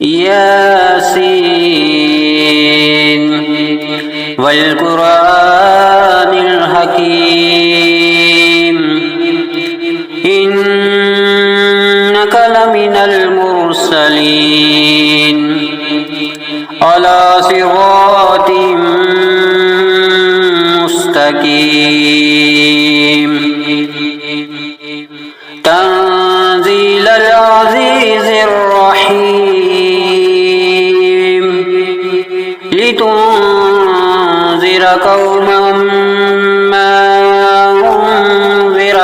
ياسين والقرآن الحكيم إنك لمن المرسلين على صراط مستقيم تنزيل العزيز الرحيم لتنذر قوما ما أنذر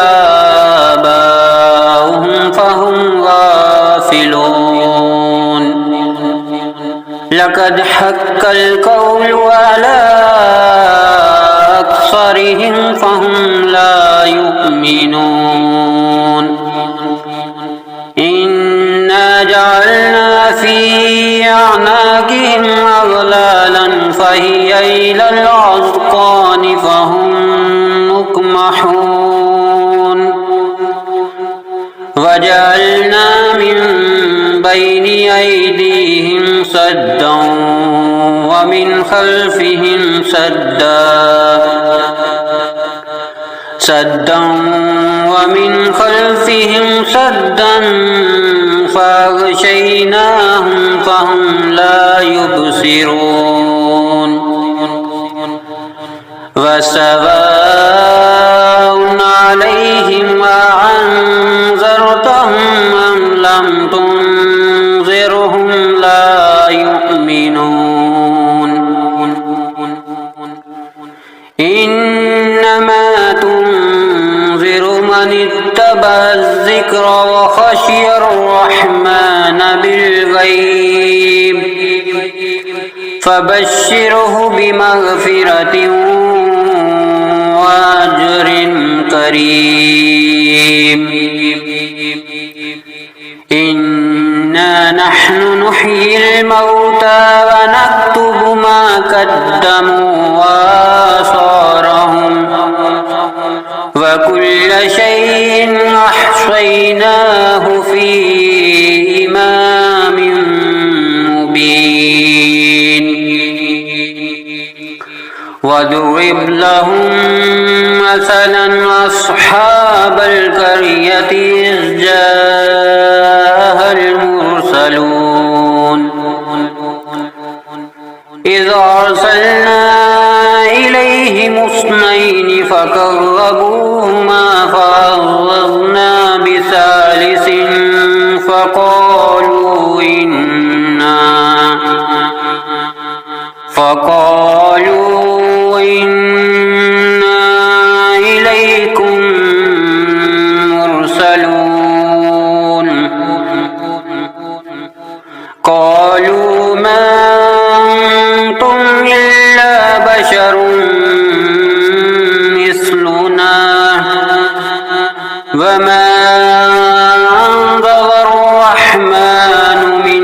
آباؤهم فهم غافلون لقد حق القول على أكثرهم فهم لا يؤمنون إنا جعلنا في أعناقهم أغلالا فهي إلى الأذقان فهم مقمحون وجعلنا من بين أيديهم سدا ومن خلفهم سدا ومن خلفهم سدا فأغشيناهم فهم لا يبصرون وسواء عليهم أأنذرتهم أم لم تنذرهم لا يؤمنون إنما تنذر من اتبع الذكر وخشي الرحمن بالغيب فبشره بمغفرة وأجر كريم إنا نحن نحيي الموتى ونكتب ما قدموا وآثارهم وكل شيء أحصيناه في إمام مبين واضرب لهم مثلا أصحاب القرية إذ جاءها المرسلون إذ أرسلنا إليهم اثنين فكذبوهما فعززنا بثالث فقالوا إنا إليكم مرسلون قالوا ما أنتم إلا بشر مثلنا وما أنزل الرحمن من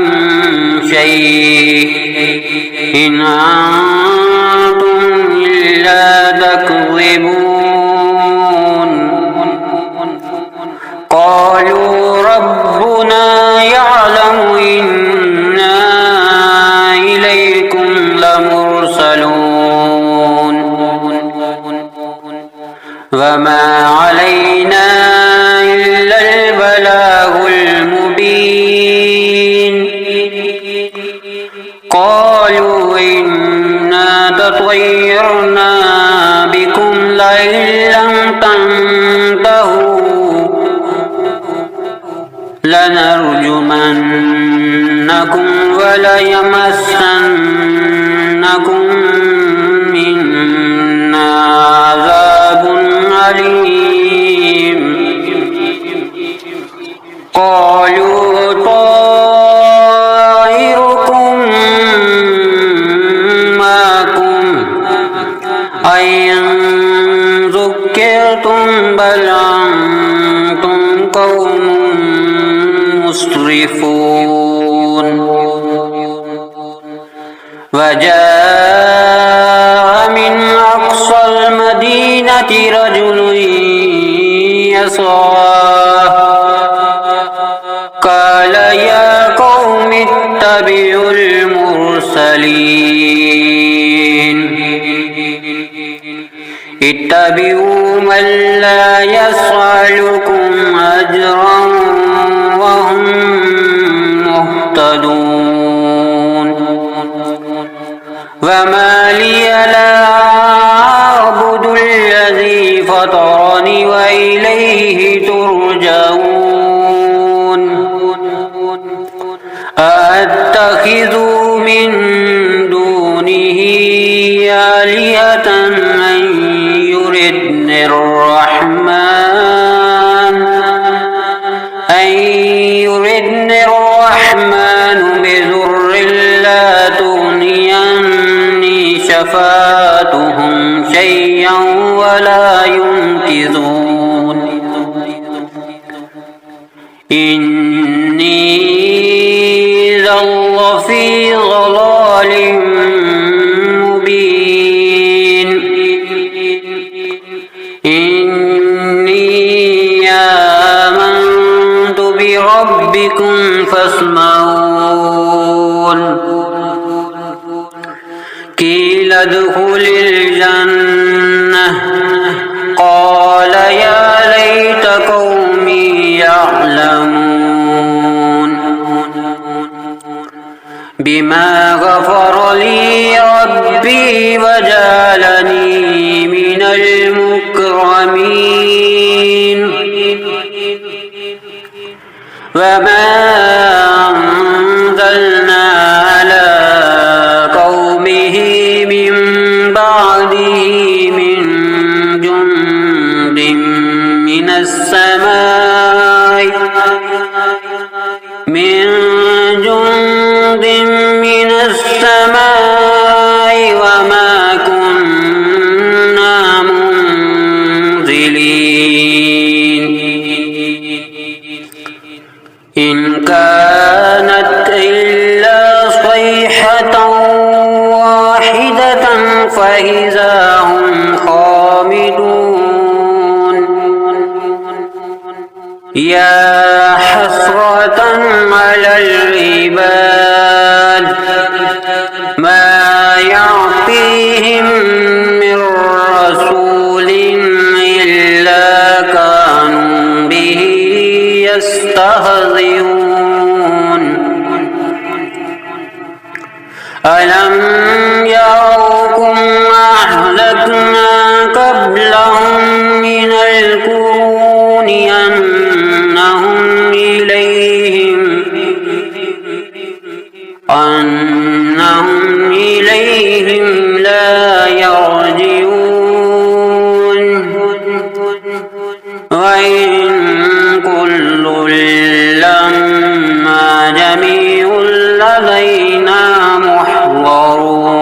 شيء إن أنتم إلا تكذبون قالوا ربنا يعلم إنا إليكم لمرسلون وما علينا إلا البلاغ المبين قالوا إنا تطيرنا بكم لئن لم تنتهوا لنرجمنكم وليمسنكم منا عذاب أليم قالوا طائركم معكم أئن ذكرتم بل أنتم قوم مسرفون وجاء من أقصى المدينة رجل يسعى قال يا قوم اتبعون اتبعوا من لا يسألكم أجرا وهم مهتدون وما لي لا أعبد الذي فطرني وإليه ترجعون أأتخذ من دونه آلهة من يردني الرحمن بضر لا تغني عني شفاعتهم شيئا ولا ينقذون إني إذا لفي ضلال مبين إني آمنت بربكم فاسمعون قيل ادخل الجنة قال يا ليت قومي يعلمون بما غفر لي ربي وجعلني من المكرمين وما أنزلنا على قومه من بعده من جند من السماء وما كنا منزلين إن كانت إلا صيحة واحدة فإذا هم خامدون يا حسرة على العباد ما يعطيهم من رسول إلا كانوا به يستهزئون ألم يروا أهلكنا قبلهم من القرون أنهم إليهم لا يرجعون وإن كل لما جميع لدينا محضرون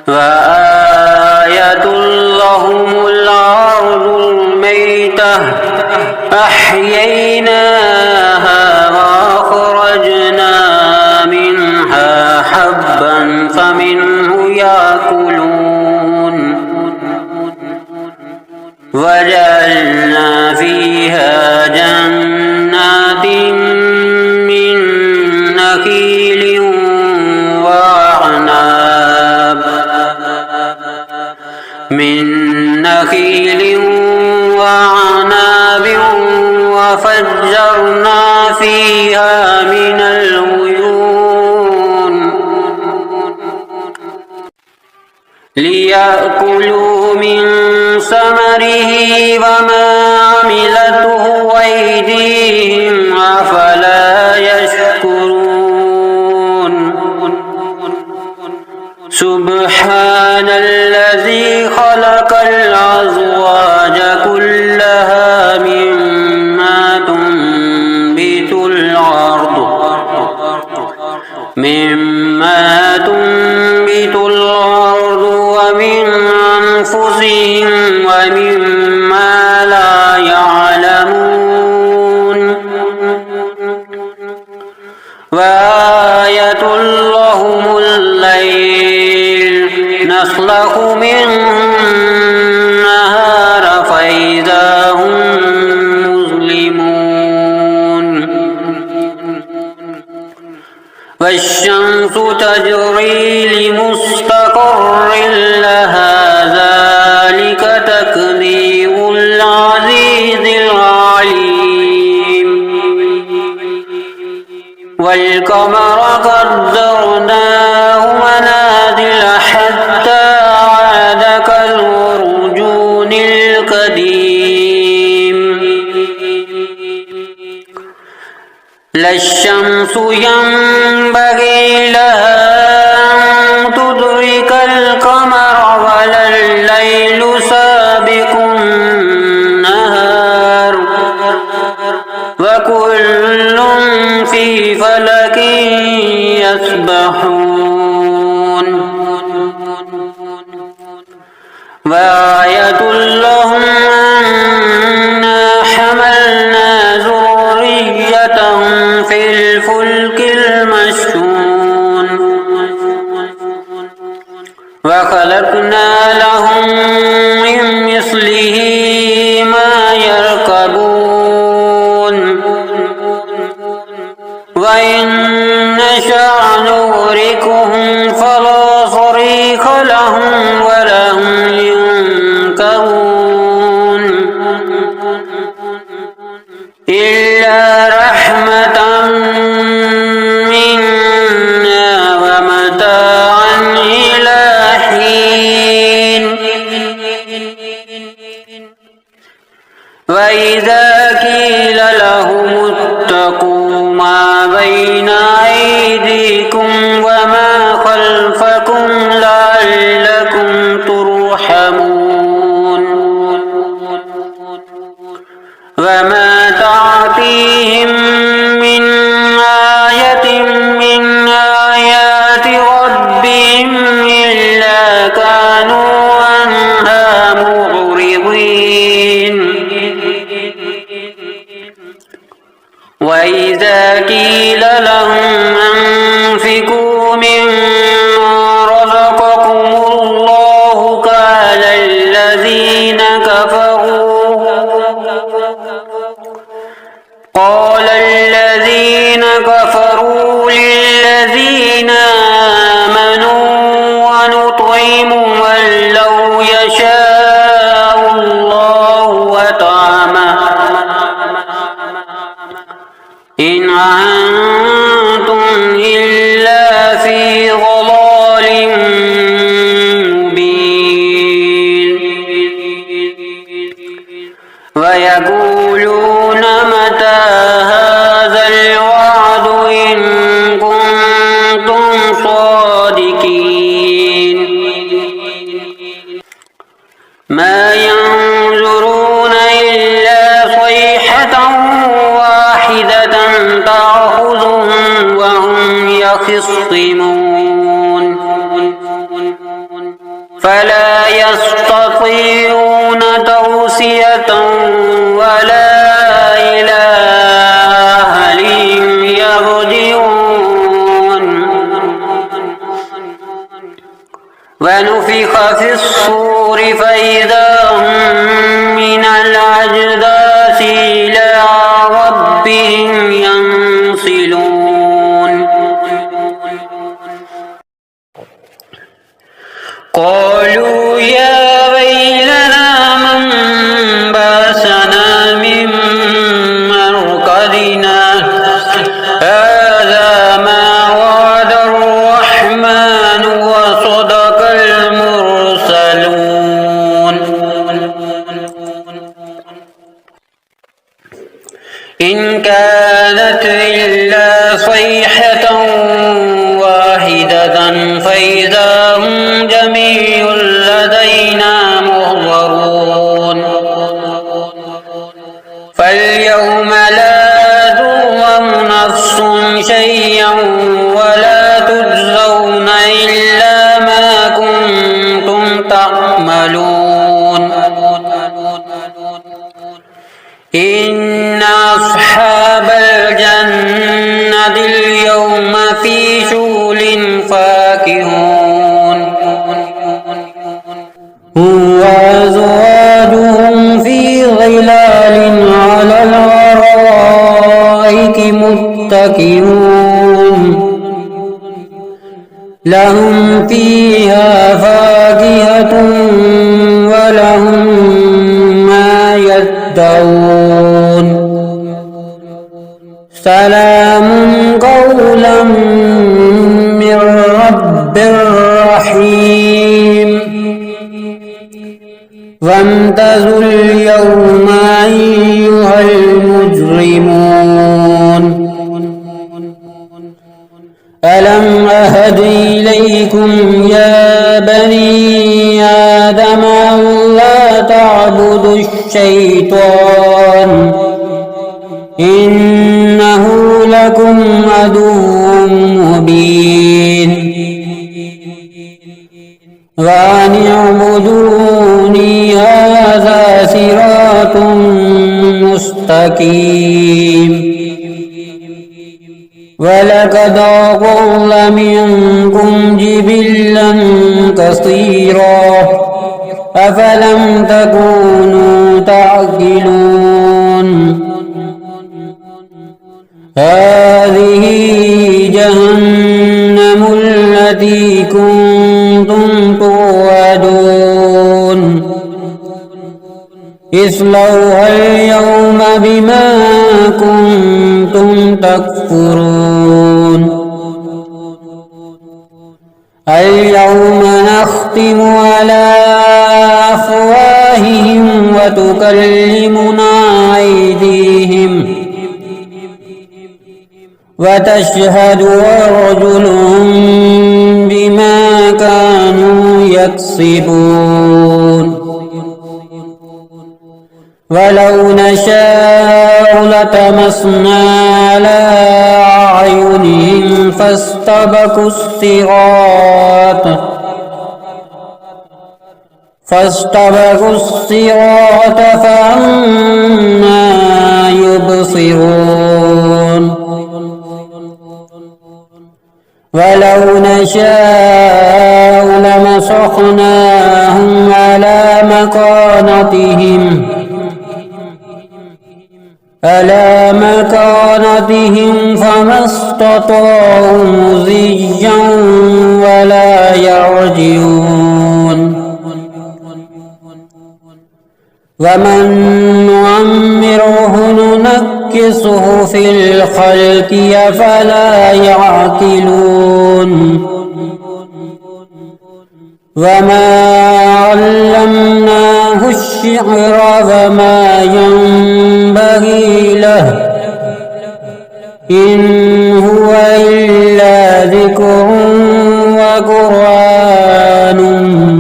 وآية لهم الأرض الميتة أحييناها وأخرجنا منها حبا فمنه يأكلون وجعلنا فيها جنات من نخيل وعناب وفجرنا فيها من العيون ليأكلوا من ثمره وما عملته أيديهم أفلا يشكرون سبحان الذي خلق الأزواج كلها مما تنبت الأرض ومن أنفسهم ومما لا يعلمون وآية لهم الليل نسلخ منه النهار فإذا هم مظلمون والشمس تجري لمستقر لها ذلك تقدير العزيز العليم والقمر قدرناه منازل حتى عاد كالعرجون القديم لا الشمس ينبغي لها أن تدرك القمر ولا الليل سابق النهار وكل في فلك يسبحون وآية لهم أنا حملنا ذريتهم في الفلك المشحون وخلقنا لهم من مثله ما يركبون وإن نشأ نغرقهم فلا صريخ لهم ولا هم ينقذون إلا رحمة منا ومتاعا إلى حين وإذا قيل لهم اتقوا ما بين أيديكم وما خلفكم لعلكم ترحمون وما تعطيهم من آية من آيات ربهم إلا كانوا عنها معرضين وإذا قيل لهم أنفقوا مما رزقكم الله قال الذين كفروا للذين آمنوا ونطعم من لو يشاء الله وطعمه إن أنتم إلا في ضلال مبين ويقولون متى هذا الوعد إن كنتم صادقين ما ينظرون إلا صيحة واحدة تأخذهم وهم يخصمون فلا يستطيعون توصية ولا إلى أهلهم يرجعون ونفخ في الصور فإذا هم من الأجداث إلى ربهم ينسلون قالوا يا ويلنا من بعثنا من مرقدنا هذا ما وعد الرحمن وصدق المرسلون إن كانت إلا صيحة واحدة فإذا هم جميع لدينا محضرون فاليوم لا تظلم نفس شيئا ولا تجزون إلا ما كنتم تعملون إن أصحاب الجنة اليوم في شغل فاكهون وأزواجهم في ظلال على الأرائك متكئون لهم فيها فاكهة ولهم ما يدعون سلام قولا من رب رحيم وامتازوا اليوم أيها المجرمون ألم أهد إليكم يا بني آدم ألا تعبدوا الشيطان إنه لكم عدو مبين وأن اعبدوني هذا صراط مستقيم ولقد أضل منكم جبلا كثيرا أفلم تكونوا تعقلون هذه جهنم التي كنتم توعدون اصلوها اليوم بما كنتم تكفرون اليوم نختم على أفواههم وتكلمنا أيديهم وتشهد أرجلهم بما كانوا يكسبون ولو نشاء لطمسنا على أعينهم فاستبقوا الصراط فأنى يبصرون ولو نشاء لمسخناهم على مكانتهم فما استطاعوا مضيا ولا يرجعون ومن نعمره ننكسه في الخلق أفلا يعقلون وما علمناه الشعر وما ينبغي له إن هو إلا ذكر وقرآن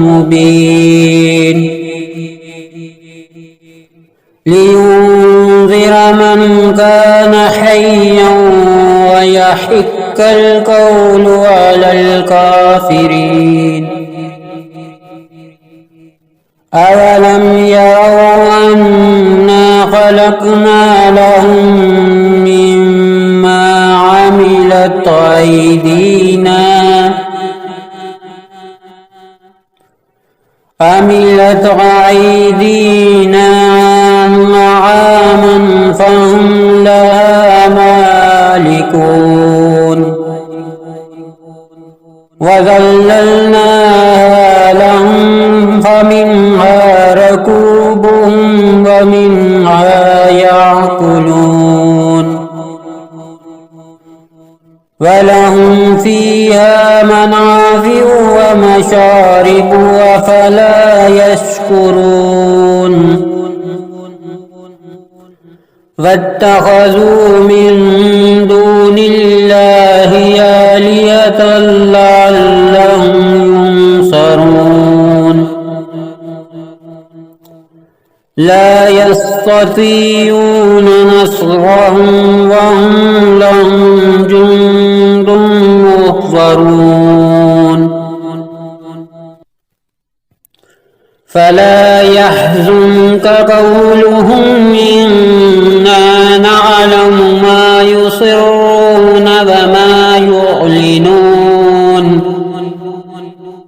مبين لينذر من كان حيا ويحق القول على الكافرين أولم يروا أنا خلقنا لهم مما عملت أيدينا نعاما فهم لها مالكون وذللناها لهم فمنها ركوبهم ومنها يأكلون ولهم فيها منافع ومشارب أفلا يشكرون واتخذوا من دون الله آلهة لعلهم ينصرون لا يستطيعون نصرهم وهم لهم جند محضرون فلا يحزنك قولهم إنا نعلم ما يسرون وما يعلنون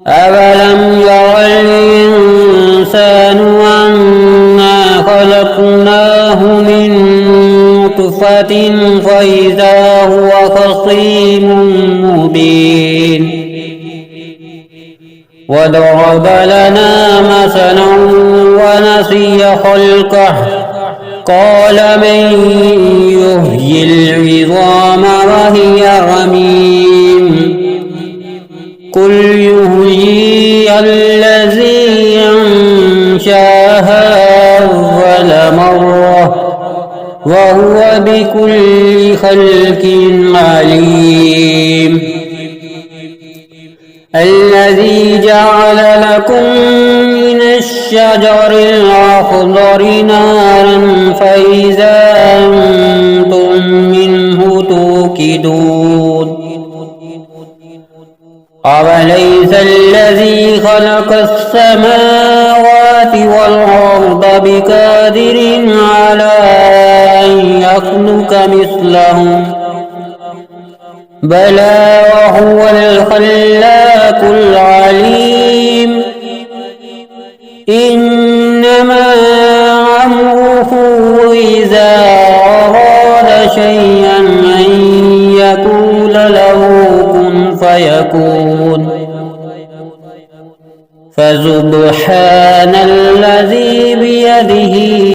أولم ير الإنسان أنا خلقناه من نطفة فإذا هو خصيم مبين وضرب لنا مثلا ونسي خلقه قال من يحيي العظام وهي رميم قل يحييها الذي أنشاها أول مرة وهو بكل خلق عليم الذي جعل لكم من الشجر الأخضر نارا فإذا أنتم منه توقدون أوليس الذي خلق السماوات والأرض بقادر على أن يخلق مثلهم بلى وهو الخلاق العليم إنما أمره إذا أراد شيئا أن يقول له كن فيكون فسبحان الذي بيده